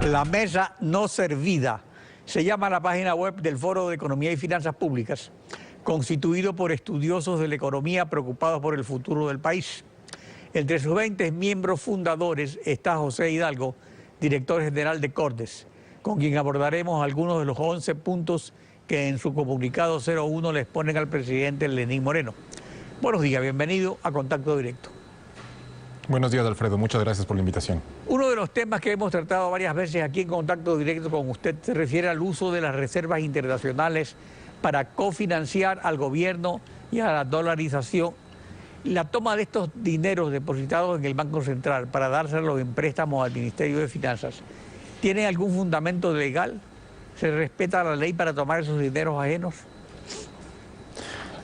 La mesa no servida se llama la página web del Foro de Economía y Finanzas Públicas, constituido por estudiosos de la economía preocupados por el futuro del país. Entre sus 20 miembros fundadores está José Hidalgo, director general de Cordes, con quien abordaremos algunos de los 11 puntos que en su comunicado 01 le exponen al presidente Lenín Moreno. Buenos días, bienvenido a Contacto Directo. Buenos días, Alfredo. Muchas gracias por la invitación. Uno de los temas que hemos tratado varias veces aquí en Contacto Directo con usted se refiere al uso de las reservas internacionales para cofinanciar al gobierno y a la dolarización. La toma de estos dineros depositados en el Banco Central para dárselos en préstamos al Ministerio de Finanzas, ¿tiene algún fundamento legal? ¿Se respeta la ley para tomar esos dineros ajenos?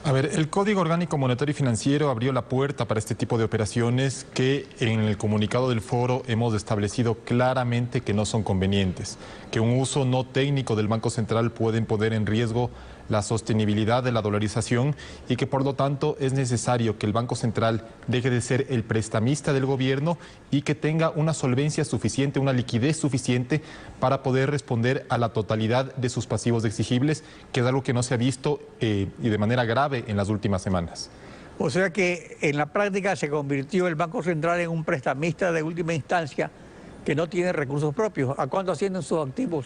A ver, el Código Orgánico Monetario y Financiero abrió la puerta para este tipo de operaciones que en el comunicado del foro hemos establecido claramente que no son convenientes, que un uso no técnico del Banco Central pueden poner en riesgo la sostenibilidad de la dolarización y que por lo tanto es necesario que el Banco Central deje de ser el prestamista del gobierno y que tenga una solvencia suficiente, una liquidez suficiente para poder responder a la totalidad de sus pasivos exigibles, que es algo que no se ha visto y de manera grave en las últimas semanas. O sea que en la práctica se convirtió el Banco Central en un prestamista de última instancia que no tiene recursos propios. ¿A cuánto ascienden sus activos?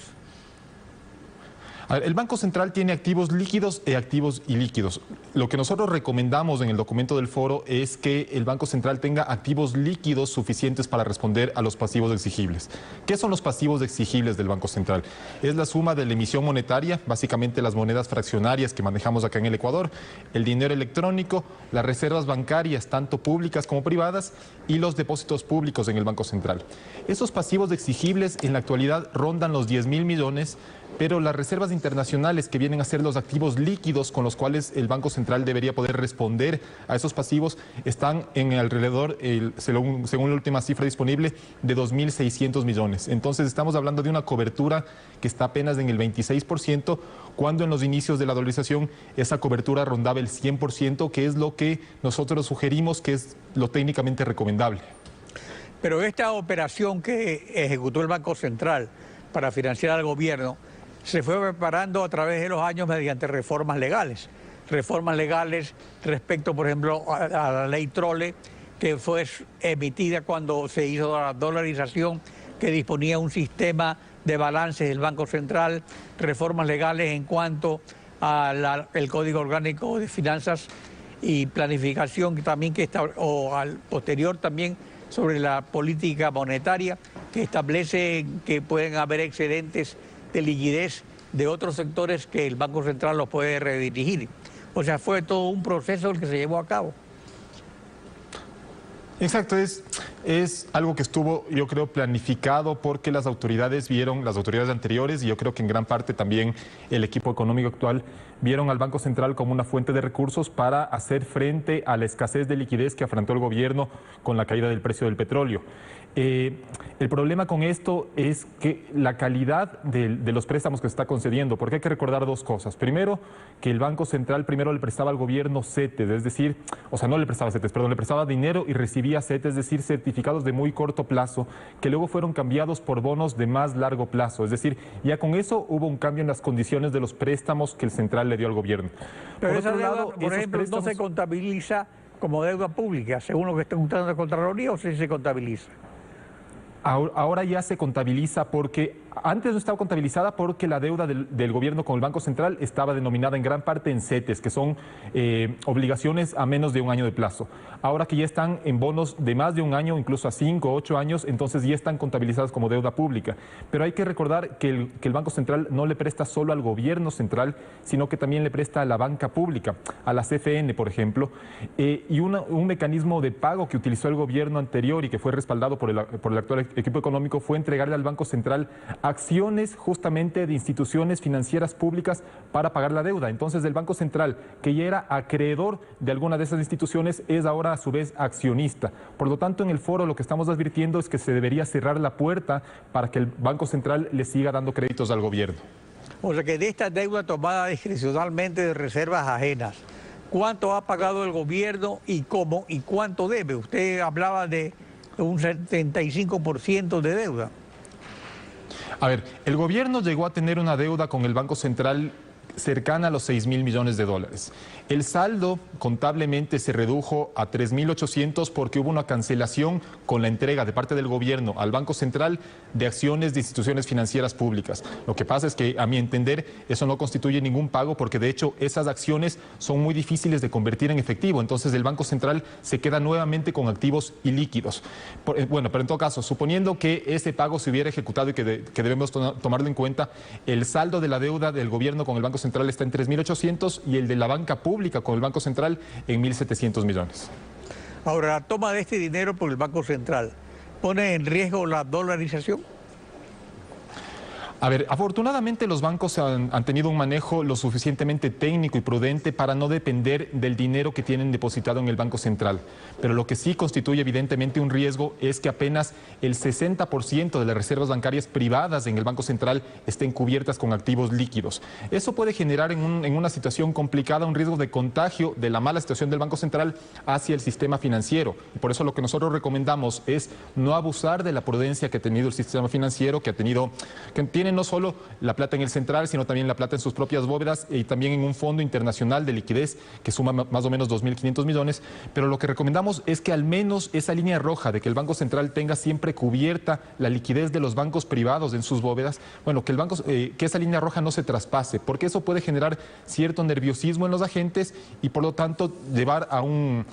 El Banco Central tiene activos líquidos y activos ilíquidos. Lo que nosotros recomendamos en el documento del foro es que el Banco Central tenga activos líquidos suficientes para responder a los pasivos exigibles. ¿Qué son los pasivos exigibles del Banco Central? Es la suma de la emisión monetaria, básicamente las monedas fraccionarias que manejamos acá en el Ecuador, el dinero electrónico, las reservas bancarias, tanto públicas como privadas, y los depósitos públicos en el Banco Central. Esos pasivos exigibles en la actualidad rondan los 10.000 millones, pero las reservas internacionales, que vienen a ser los activos líquidos con los cuales el Banco Central debería poder responder a esos pasivos, están en alrededor, según la última cifra disponible, de 2.600 millones. Entonces estamos hablando de una cobertura que está apenas en el 26%, cuando en los inicios de la dolarización esa cobertura rondaba el 100%, que es lo que nosotros sugerimos que es lo técnicamente recomendable. Pero esta operación que ejecutó el Banco Central para financiar al gobierno se fue preparando a través de los años mediante reformas legales. Reformas legales respecto, por ejemplo, a la ley Trole, que fue emitida cuando se hizo la dolarización, que disponía un sistema de balances del Banco Central, reformas legales en cuanto al Código Orgánico de Finanzas y Planificación, también o al posterior también sobre la política monetaria, que establece que pueden haber excedentes de liquidez de otros sectores que el Banco Central los puede redirigir. O sea, fue todo un proceso el que se llevó a cabo. Exacto, es algo que estuvo, yo creo, planificado porque las autoridades anteriores, y yo creo que en gran parte también el equipo económico actual, vieron al Banco Central como una fuente de recursos para hacer frente a la escasez de liquidez que afrontó el gobierno con la caída del precio del petróleo. El problema con esto es que la calidad de los préstamos que se está concediendo, porque hay que recordar dos cosas. Primero, que el Banco Central primero le prestaba al gobierno CETES, es decir, o sea, no le prestaba CETES, perdón, le prestaba dinero y recibía CETES, es decir, certificados de muy corto plazo, que luego fueron cambiados por bonos de más largo plazo. Es decir, ya con eso hubo un cambio en las condiciones de los préstamos que el Central le dio al gobierno. Pero esa deuda, por ejemplo, no se contabiliza como deuda pública, según lo que está juntando la Contraloría, ¿o sí se contabiliza? Ahora ya se contabiliza porque antes no estaba contabilizada porque la deuda del gobierno con el Banco Central estaba denominada en gran parte en CETES, que son obligaciones a menos de un año de plazo. Ahora que ya están en bonos de más de un año, incluso a 5 o 8 años, entonces ya están contabilizadas como deuda pública. Pero hay que recordar que el Banco Central no le presta solo al gobierno central, sino que también le presta a la banca pública, a la CFN, por ejemplo, y un mecanismo de pago que utilizó el gobierno anterior y que fue respaldado por el actual equipo económico fue entregarle al Banco Central acciones justamente de instituciones financieras públicas para pagar la deuda. Entonces el Banco Central, que ya era acreedor de alguna de esas instituciones, es ahora a su vez accionista. Por lo tanto, en el foro lo que estamos advirtiendo es que se debería cerrar la puerta para que el Banco Central le siga dando créditos al gobierno. O sea que de esta deuda tomada discrecionalmente de reservas ajenas, ¿cuánto ha pagado el gobierno y cómo y cuánto debe? Usted hablaba de un 75% de deuda. A ver, el gobierno llegó a tener una deuda con el Banco Central cercana a los 6.000 millones de dólares. El saldo contablemente se redujo a 3.800 porque hubo una cancelación con la entrega de parte del gobierno al Banco Central de acciones de instituciones financieras públicas. Lo que pasa es que, a mi entender, eso no constituye ningún pago porque, de hecho, esas acciones son muy difíciles de convertir en efectivo. Entonces, el Banco Central se queda nuevamente con activos ilíquidos. Bueno, pero en todo caso, suponiendo que ese pago se hubiera ejecutado y que debemos tomarlo en cuenta, el saldo de la deuda del gobierno con el Banco Central está en 3.800 y el de la banca pública con el Banco Central en 1.700 millones. Ahora, la toma de este dinero por el Banco Central, ¿pone en riesgo la dolarización? A ver, afortunadamente los bancos han tenido un manejo lo suficientemente técnico y prudente para no depender del dinero que tienen depositado en el Banco Central. Pero lo que sí constituye evidentemente un riesgo es que apenas el 60% de las reservas bancarias privadas en el Banco Central estén cubiertas con activos líquidos. Eso puede generar en una situación complicada un riesgo de contagio de la mala situación del Banco Central hacia el sistema financiero. Y por eso lo que nosotros recomendamos es no abusar de la prudencia que ha tenido el sistema financiero, que tiene no solo la plata en el central, sino también la plata en sus propias bóvedas y también en un fondo internacional de liquidez que suma más o menos 2.500 millones. Pero lo que recomendamos es que al menos esa línea roja de que el Banco Central tenga siempre cubierta la liquidez de los bancos privados en sus bóvedas, bueno, que esa línea roja no se traspase, porque eso puede generar cierto nerviosismo en los agentes y por lo tanto llevar a un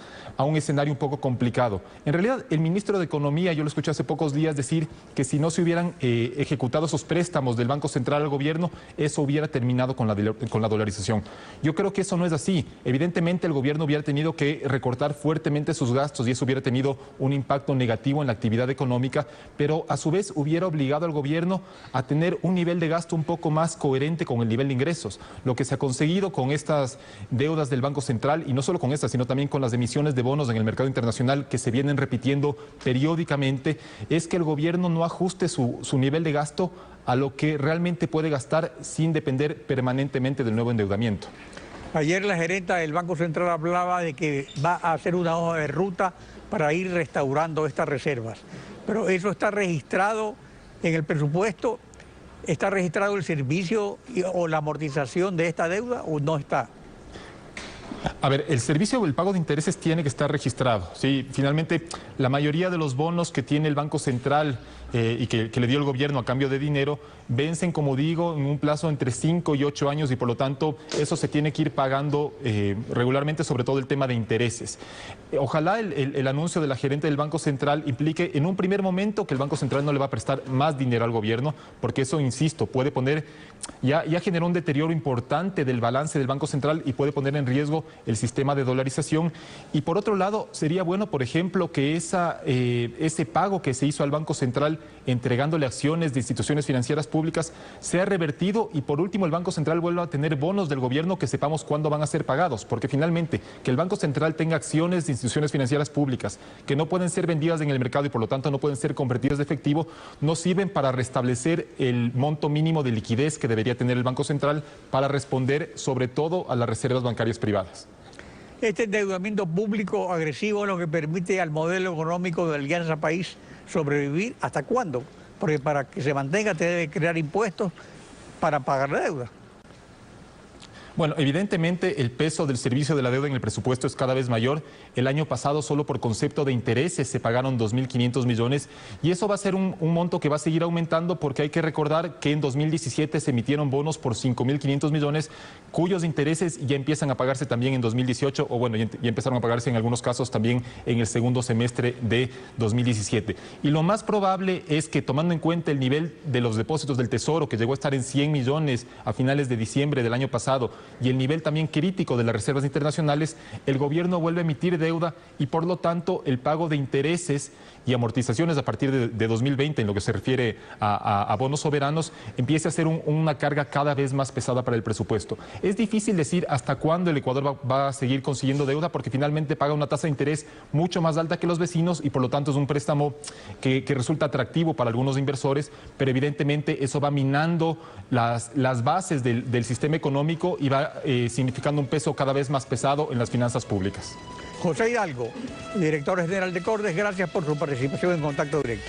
escenario un poco complicado. En realidad, el ministro de Economía, yo lo escuché hace pocos días decir que si no se hubieran ejecutado esos préstamos del Banco Central al gobierno, eso hubiera terminado con la dolarización. Yo creo que eso no es así. Evidentemente el gobierno hubiera tenido que recortar fuertemente sus gastos y eso hubiera tenido un impacto negativo en la actividad económica, pero a su vez hubiera obligado al gobierno a tener un nivel de gasto un poco más coherente con el nivel de ingresos. Lo que se ha conseguido con estas deudas del Banco Central, y no solo con estas, sino también con las emisiones de bonos en el mercado internacional que se vienen repitiendo periódicamente, es que el gobierno no ajuste su nivel de gasto a lo que realmente puede gastar sin depender permanentemente del nuevo endeudamiento. Ayer la gerenta del Banco Central hablaba de que va a hacer una hoja de ruta para ir restaurando estas reservas. Pero eso está registrado en el presupuesto, ¿está registrado el servicio o la amortización de esta deuda o no está? A ver, el servicio del pago de intereses tiene que estar registrado. Sí, finalmente, la mayoría de los bonos que tiene el Banco Central y que le dio el gobierno a cambio de dinero, vencen, como digo, en un plazo entre 5 y 8 años y por lo tanto eso se tiene que ir pagando regularmente, sobre todo el tema de intereses. Ojalá el anuncio de la gerente del Banco Central implique en un primer momento que el Banco Central no le va a prestar más dinero al gobierno, porque eso, insisto, puede poner, ya generó un deterioro importante del balance del Banco Central y puede poner en riesgo el sistema de dolarización. Y por otro lado, sería bueno, por ejemplo, que ese pago que se hizo al Banco Central entregándole acciones de instituciones financieras públicas sea revertido y por último el Banco Central vuelva a tener bonos del gobierno que sepamos cuándo van a ser pagados, porque finalmente que el Banco Central tenga acciones de instituciones financieras públicas que no pueden ser vendidas en el mercado y por lo tanto no pueden ser convertidas de efectivo, no sirven para restablecer el monto mínimo de liquidez que debería tener el Banco Central para responder sobre todo a las reservas bancarias privadas. Este endeudamiento público agresivo es lo que permite al modelo económico de Alianza País sobrevivir. ¿Hasta cuándo? Porque para que se mantenga te debe crear impuestos para pagar la deuda. Bueno, evidentemente el peso del servicio de la deuda en el presupuesto es cada vez mayor. El año pasado solo por concepto de intereses se pagaron 2.500 millones y eso va a ser un monto que va a seguir aumentando porque hay que recordar que en 2017 se emitieron bonos por 5.500 millones cuyos intereses ya empiezan a pagarse también en 2018 o bueno, ya empezaron a pagarse en algunos casos también en el segundo semestre de 2017. Y lo más probable es que tomando en cuenta el nivel de los depósitos del Tesoro que llegó a estar en 100 millones a finales de diciembre del año pasado y el nivel también crítico de las reservas internacionales, el gobierno vuelve a emitir deuda y por lo tanto el pago de intereses y amortizaciones a partir de 2020 en lo que se refiere a bonos soberanos empieza a ser una carga cada vez más pesada para el presupuesto. Es difícil decir hasta cuándo el Ecuador va a seguir consiguiendo deuda porque finalmente paga una tasa de interés mucho más alta que los vecinos y por lo tanto es un préstamo que resulta atractivo para algunos inversores, pero evidentemente eso va minando las bases del sistema económico y va significando un peso cada vez más pesado en las finanzas públicas. José Hidalgo, director general de Cordes, gracias por su participación en Contacto Directo.